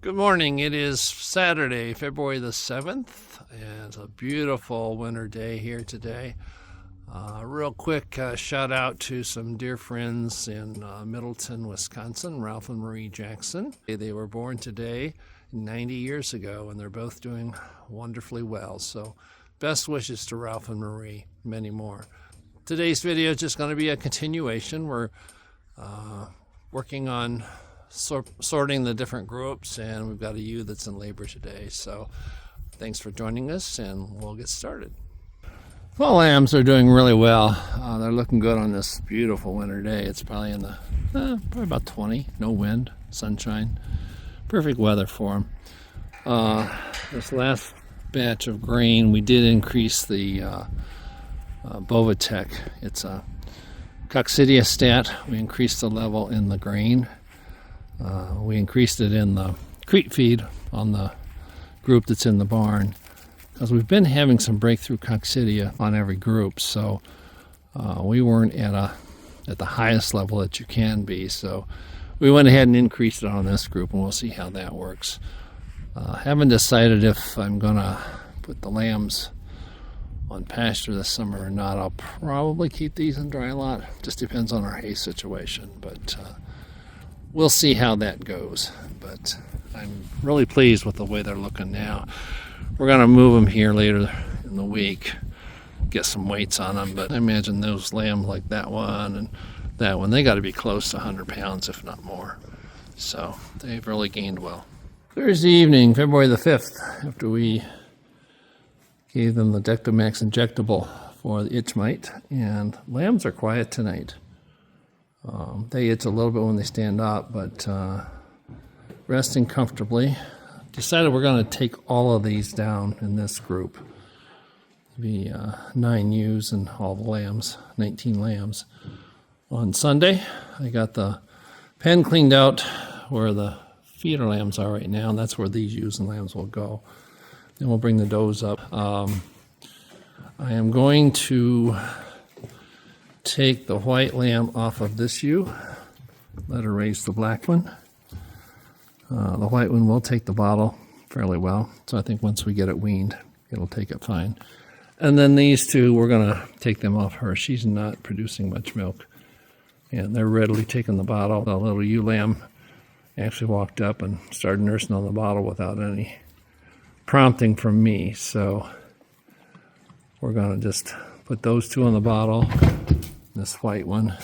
Good morning. It is Saturday, February the 7th, and it's a beautiful winter day here today. Real quick shout out to some dear friends in Middleton, Wisconsin, Ralph and Marie Jackson. They were born today 90 years ago, and they're both doing wonderfully well. So best wishes to Ralph and Marie, many more. Today's video is just going to be a continuation. We're working on sorting the different groups, and we've got a ewe that's in labor today. So thanks for joining us, and we'll get started. Well, lambs are doing really well. They're looking good on this beautiful winter day. It's probably in the probably about 20, no wind, sunshine, perfect weather for them. This last batch of grain, we did increase the Bovatech. It's a coccidiostat. We increased the level in the grain. We increased it in the crete feed on the group that's in the barn because we've been having some breakthrough coccidia on every group, so we weren't at the highest level that you can be, so we went ahead and increased it on this group, and we'll see how that works. Haven't decided if I'm gonna put the lambs on pasture this summer or not. I'll probably keep these in dry lot. Just depends on our hay situation, but we'll see how that goes. But I'm really pleased with the way they're looking now. We're going to move them here later in the week, get some weights on them, but I imagine those lambs like that one and that one, they got to be close to 100 pounds, if not more. So they've really gained well. Thursday evening, February the 5th, after we gave them the Dectomax injectable for the itch mite, and lambs are quiet tonight. They itch a little bit when they stand up, but resting comfortably. Decided we're going to take all of these down in this group. Be 9 ewes and all the lambs, 19 lambs. On Sunday, I got the pen cleaned out where the feeder lambs are right now, and that's where these ewes and lambs will go. Then we'll bring the does up. I am going to take the white lamb off of this ewe, let her raise the black one. The white one will take the bottle fairly well, so I think once we get it weaned, it'll take it fine. And then these two, we're going to take them off her. She's not producing much milk, and they're readily taking the bottle. The little ewe lamb actually walked up and started nursing on the bottle without any prompting from me, so we're going to just put those two on the bottle, this white one,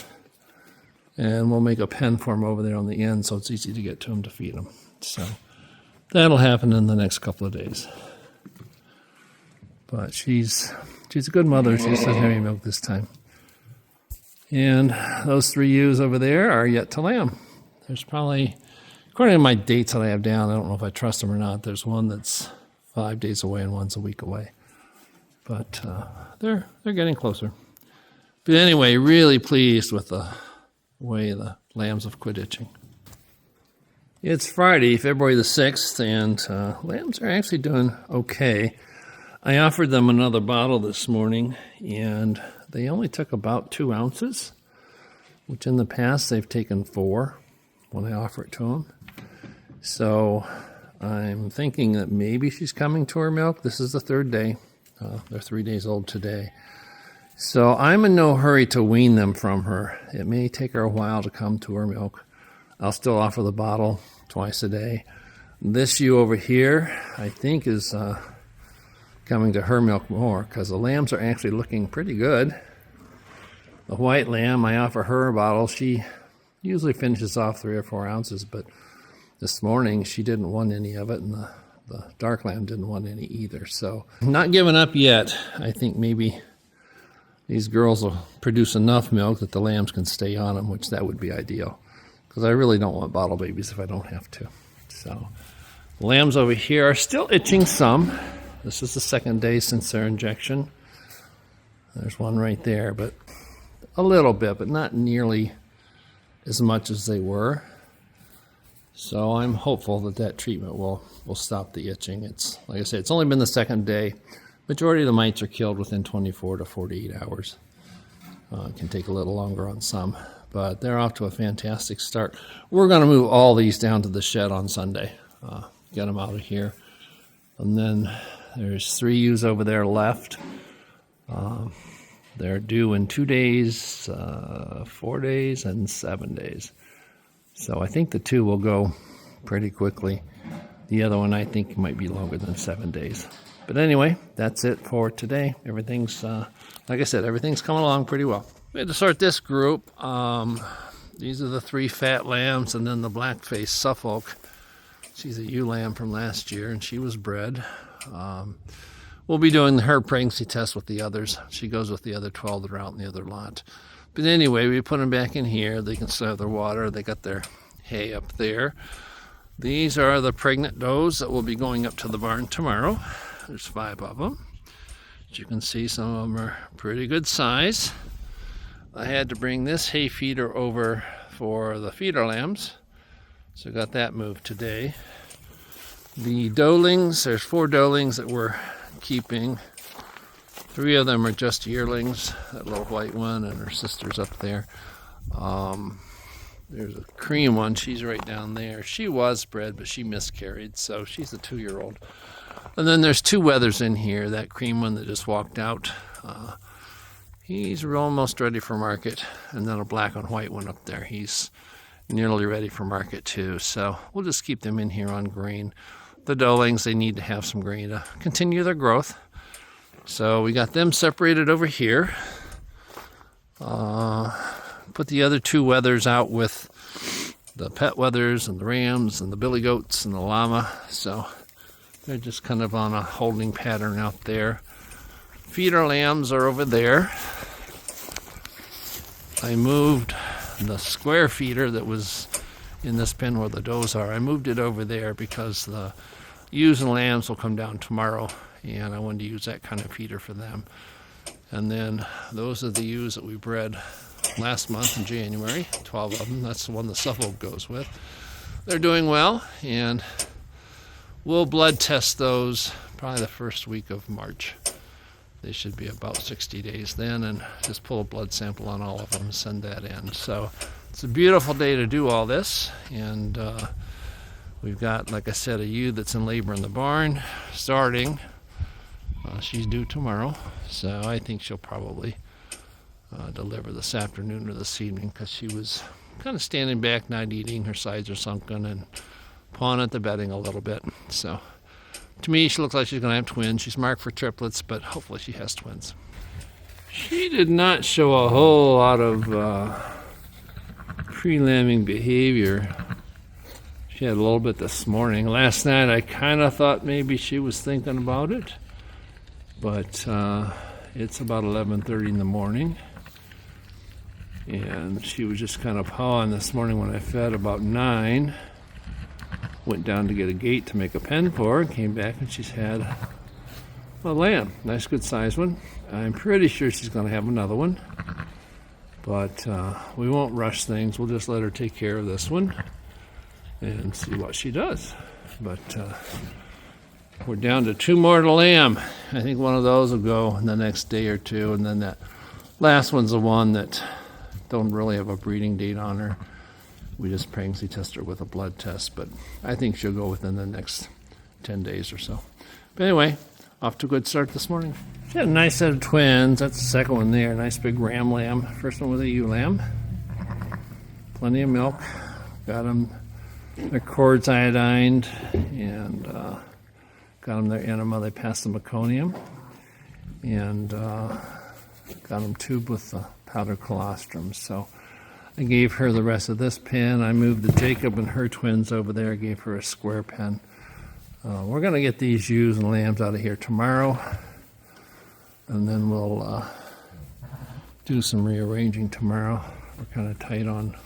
and we'll make a pen for them over there on the end so it's easy to get to them to feed them. So that'll happen in the next couple of days. But she's a good mother. She's not having milk this time. And those 3 ewes over there are yet to lamb. There's probably, according to my dates that I have down, I don't know if I trust them or not, there's one that's 5 days away and one's a week away. But they're getting closer. But anyway, really pleased with the way the lambs have quit itching. It's Friday, February the 6th, and lambs are actually doing okay. I offered them another bottle this morning, and they only took about 2 ounces, which in the past they've taken 4 when I offer it to them. So I'm thinking that maybe she's coming to her milk. This is the 3rd day. They're 3 days old today. So I'm in no hurry to wean them from her. It may take her a while to come to her milk. I'll still offer the bottle twice a day. This ewe over here, I think, is coming to her milk more because the lambs are actually looking pretty good. The white lamb, I offer her a bottle. She usually finishes off 3 or 4 ounces, but this morning she didn't want any of it, and the dark lamb didn't want any either. So not giving up yet. I think maybe these girls will produce enough milk that the lambs can stay on them, which that would be ideal, because I really don't want bottle babies if I don't have to. So the lambs over here are still itching some. This is the 2nd day since their injection. There's one right there, but a little bit, but not nearly as much as they were. So I'm hopeful that that treatment will stop the itching. It's, like I said, it's only been the 2nd day. Majority of the mites are killed within 24 to 48 hours. It can take a little longer on some, but they're off to a fantastic start. We're going to move all these down to the shed on Sunday. get them out of here. And then there's 3 ewes over there left. They're due in 2 days, 4 days, and 7 days. So I think the 2 will go pretty quickly. The other one I think might be longer than 7 days. But anyway, that's it for today. Everything's, like I said, everything's coming along pretty well. We had to sort this group. These are the 3 fat lambs, and then the black-faced Suffolk. She's a ewe lamb from last year, and she was bred. We'll be doing her pregnancy test with the others. She goes with the other 12 that are out in the other lot. But anyway, we put them back in here. They can still have their water. They got their hay up there. These are the pregnant does that will be going up to the barn tomorrow. There's 5 of them. As you can see, some of them are pretty good size. I had to bring this hay feeder over for the feeder lambs, so got that moved today. The doelings, there's 4 doelings that we're keeping. 3 of them are just yearlings, that little white one and her sister's up there. There's a cream one, she's right down there. She was bred, but she miscarried, so she's a 2-year-old. And then there's 2 wethers in here, that cream one that just walked out. He's almost ready for market. And then a black and white one up there, he's nearly ready for market too. So we'll just keep them in here on grain. The doelings, they need to have some grain to continue their growth. So we got them separated over here. Put the other 2 wethers out with the pet wethers and the rams and the billy goats and the llama. So they're just kind of on a holding pattern out there. Feeder lambs are over there. I moved the square feeder that was in this pen where the does are. I moved it over there because the ewes and lambs will come down tomorrow, and I wanted to use that kind of feeder for them. And then those are the ewes that we bred last month in January, 12 of them. That's the one the Suffolk goes with. They're doing well, and we'll blood test those probably the first week of March. They should be about 60 days then, and just pull a blood sample on all of them and send that in. So it's a beautiful day to do all this, and we've got, like I said, a ewe that's in labor in the barn starting. She's due tomorrow, so I think she'll probably deliver this afternoon or this evening, because she was kind of standing back, not eating. Her sides are sunken and pawing at the bedding a little bit. So to me, she looks like she's going to have twins. She's marked for triplets, but hopefully she has twins. She did not show a whole lot of pre-lambing behavior. She had a little bit this morning. Last night I kind of thought maybe she was thinking about it, but it's about 11:30 in the morning, and she was just kind of pawing this morning when I fed about 9. Went down to get a gate to make a pen for her, came back and she's had a lamb. Nice good sized one. I'm pretty sure she's going to have another one, but we won't rush things. We'll just let her take care of this one and see what she does. But we're down to 2 more to lamb. I think one of those will go in the next day or 2, and then that last one's the one that don't really have a breeding date on her. We just pregnancy test her with a blood test, but I think she'll go within the next 10 days or so. But anyway, off to a good start this morning. She had a nice set of twins. That's the second one there. Nice big ram lamb. First one was a ewe lamb. Plenty of milk. Got them their cords iodined, and got them their enema. They passed the meconium, and got them tubed with the powdered colostrum. So I gave her the rest of this pen. I moved the Jacob and her twins over there. I gave her a square pen. We're going to get these ewes and lambs out of here tomorrow, and then we'll do some rearranging tomorrow. We're kind of tight on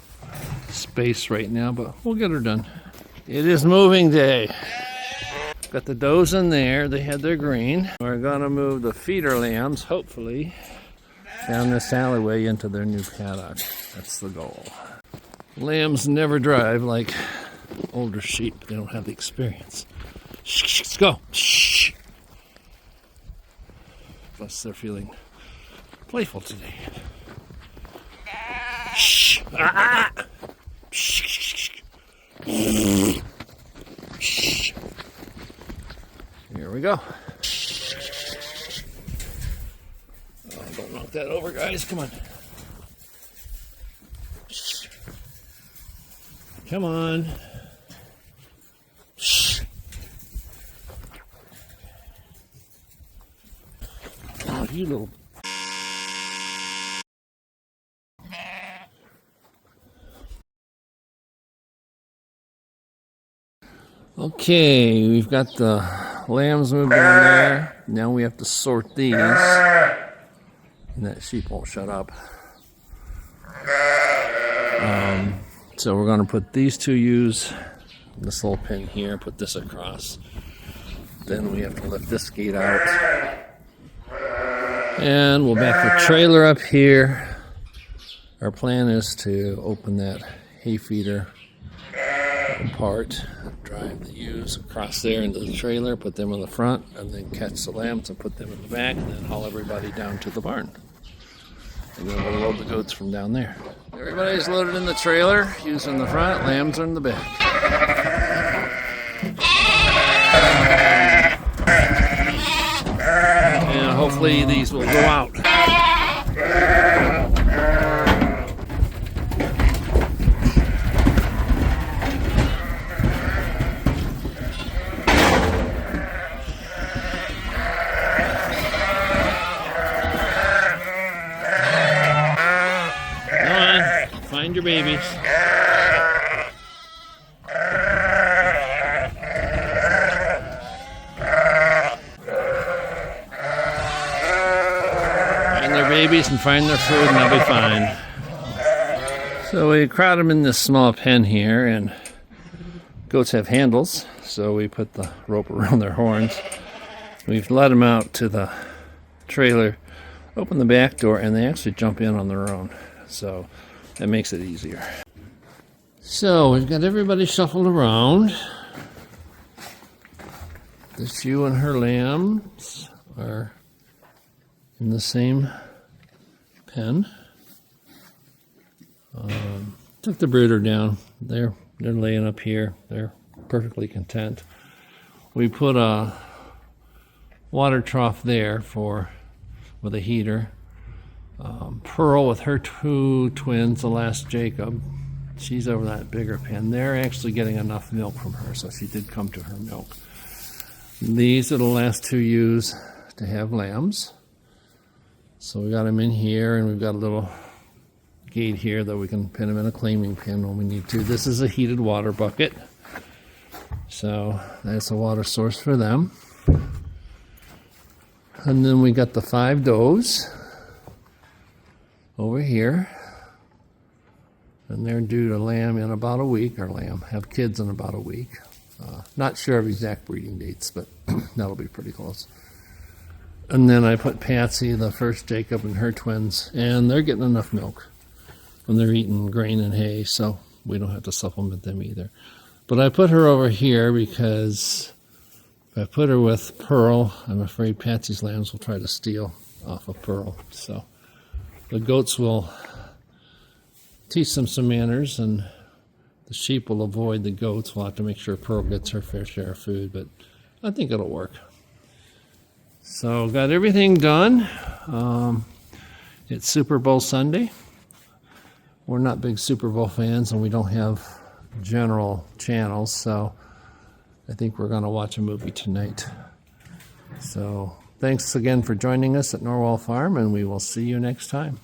space right now, but we'll get her done. It is moving day. Got the does in there. They had their green. We're going to move the feeder lambs, hopefully, down this alleyway into their new paddock. That's the goal. Lambs never drive like older sheep. They don't have the experience. Shh, let's go. Shh. Plus they're feeling playful today. Shh. Ah. Shh. Shh. There we go. Oh, don't knock that over, guys. Come on. Come on. Oh, you little... Okay, we've got the lambs moved down there. Now we have to sort these. And that sheep won't shut up. So we're going to put these two ewes, this little pin here, put this across. Then we have to lift this gate out. And we'll back the trailer up here. Our plan is to open that hay feeder apart, drive the ewes across there into the trailer, put them in the front, and then catch the lambs and put them in the back, and then haul everybody down to the barn. And then we'll load the goats from down there. Everybody's loaded in the trailer, ewes in the front, lambs are in the back. And hopefully these will go out. Find your babies. Find their babies and find their food and they'll be fine. So we crowd them in this small pen here, and goats have handles, so we put the rope around their horns. We've let them out to the trailer, open the back door, and they actually jump in on their own. So that makes it easier. So we've got everybody shuffled around. This ewe and her lambs are in the same pen. Took the brooder down. They're laying up here. They're perfectly content. We put a water trough there with a heater. Pearl with her two twins, the last Jacob, she's over that bigger pen. They're actually getting enough milk from her, so she did come to her milk. These are the last two ewes to have lambs. So we got them in here, and we've got a little gate here that we can pin them in a claiming pin when we need to. This is a heated water bucket, so that's a water source for them. And then we got the 5 does over here, and they're due to lamb in about a week, or have kids in about a week. Not sure of exact breeding dates, but that'll be pretty close. And then I put Patsy, the first Jacob, and her twins, and they're getting enough milk when they're eating grain and hay, so we don't have to supplement them either. But I put her over here because if I put her with Pearl, I'm afraid Patsy's lambs will try to steal off of Pearl. So the goats will teach them some manners, and the sheep will avoid the goats. We'll have to make sure Pearl gets her fair share of food, but I think it'll work. So got everything done. It's Super Bowl Sunday. We're not big Super Bowl fans, and we don't have general channels, so I think we're going to watch a movie tonight. So thanks again for joining us at Norwal Farm, and we will see you next time.